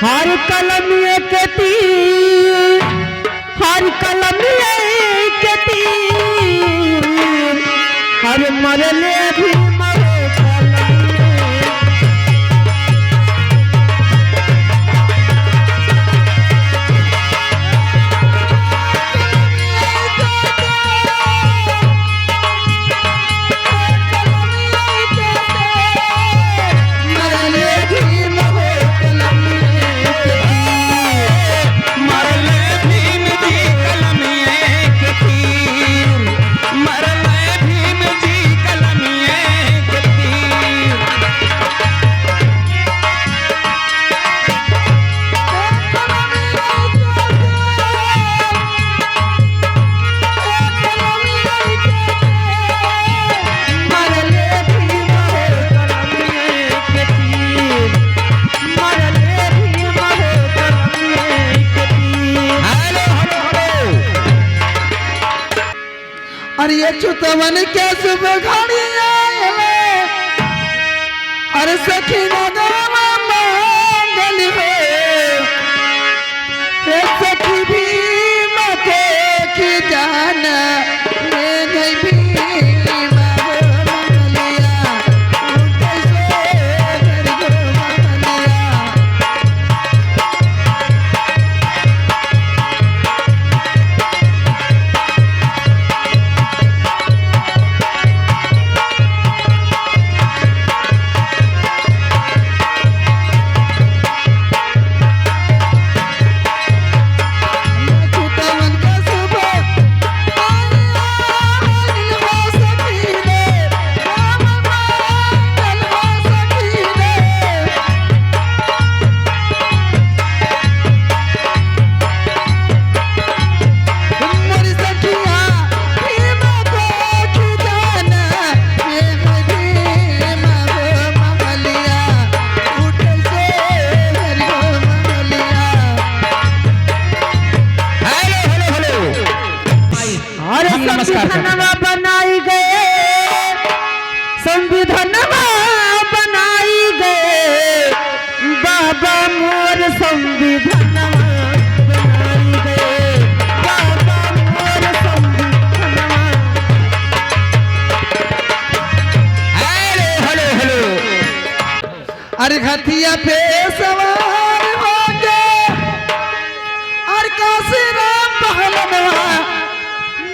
हर कलम के तीर, हर कलम के तीर, हर मरले भी मरे कलम। अरे ये चुतवन के सुबह घड़ी आए, अरे सखी नगवा मंगल है, हे सखी भी मते की जाना मैं नहीं भी संविधानवा बनाई गए, संविधानवा बनाई गए, बाबा मोर संविधानवा बनाई गए, बाबा मोर संविधानवा। हेलो हेलो हेलो, अरे घटिया पे सवार हो गए, और काशी राम पहलनवा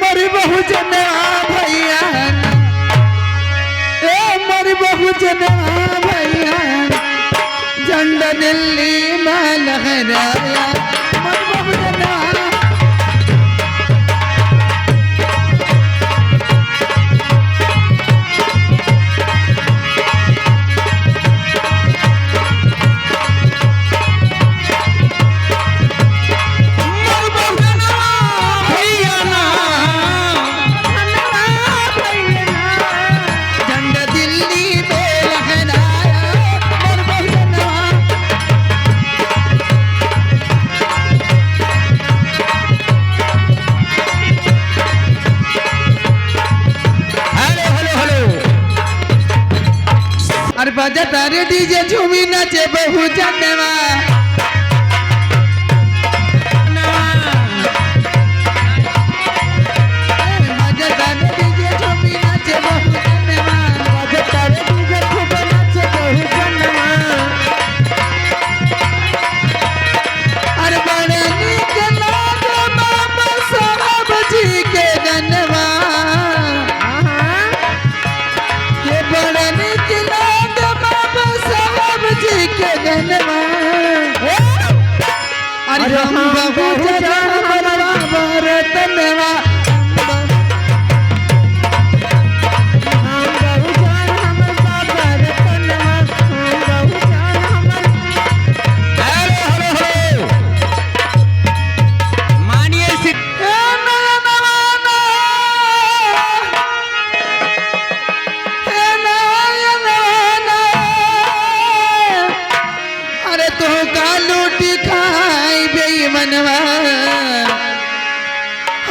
मरी बहु जनवा भैया, ए मरी बहु जनवा भैया, झंडा दिल्ली में लहराया मरी बहु जनवा। अरे बजता रे डीजे झूमी नाचे बहु जनवा, बजता रे डीजे झूमी नाचे बहु जनवा, बजता रे डीजे खूब नाचे बहु जनवा। अरे बड़े नीक लागे बाबा साहब जी के गनवा, ये बड़े नीक लागे बाबा साहब जी के गनवा। अरे हम बहु जनवा बरतनवा,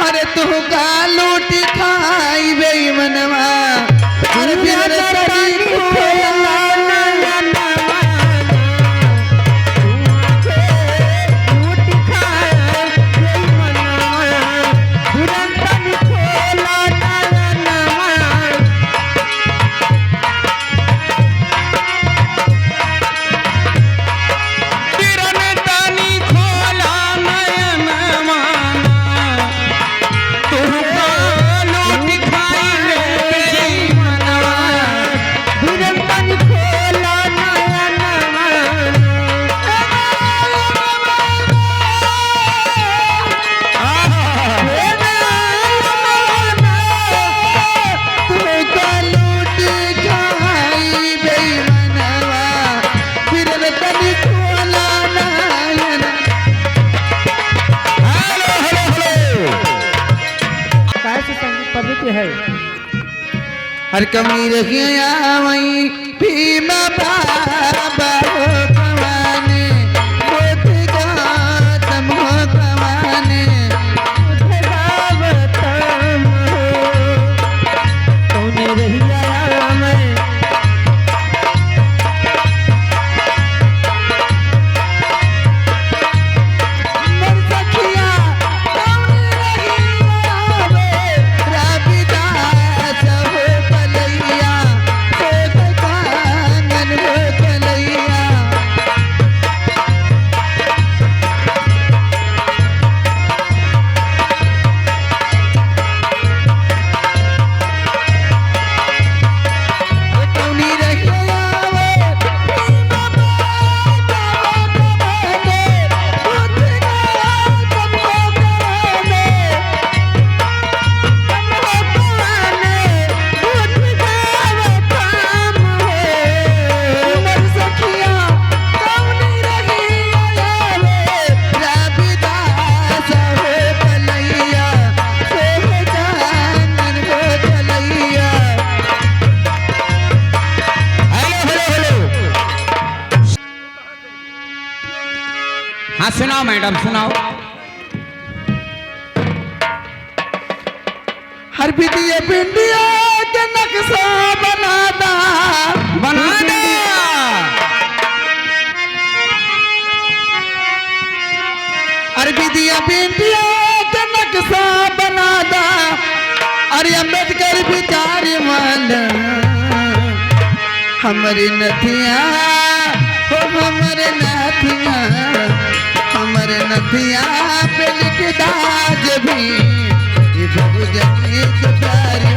अरे तू का लूटी खाई बेईमनवा, अरे प्यार तरी खोला हर कमी रखिया वही भीमा बाबा हो कवाने बुद्ध गौतम हो कवाने भागवतम हो कौन रहिया मैं मर सखिया कौन रहिया वे रविदास हो कलैया हो कानन हो कलैया कौनी रहिया वे भीमा बाबा हो कवाने बुद्ध गौतम हो कवाने मर सखिया कौन रहिया वे रविदास हो कलैया हो कानन हो कलैया। हेलो हेलो हेलो हाँ सुनाओ मैडम सुनाओ। हर विधिया पिंडिया के नक्शा बनादा बना दे हर विधिया पिंडिया के नक्शा बनादा अरे अम्बेडकर विचार मान हमारी नथिया हो हमारे नथिया हमारे नथिया पे लिख दाज भी ये बहुजन एक प्यारी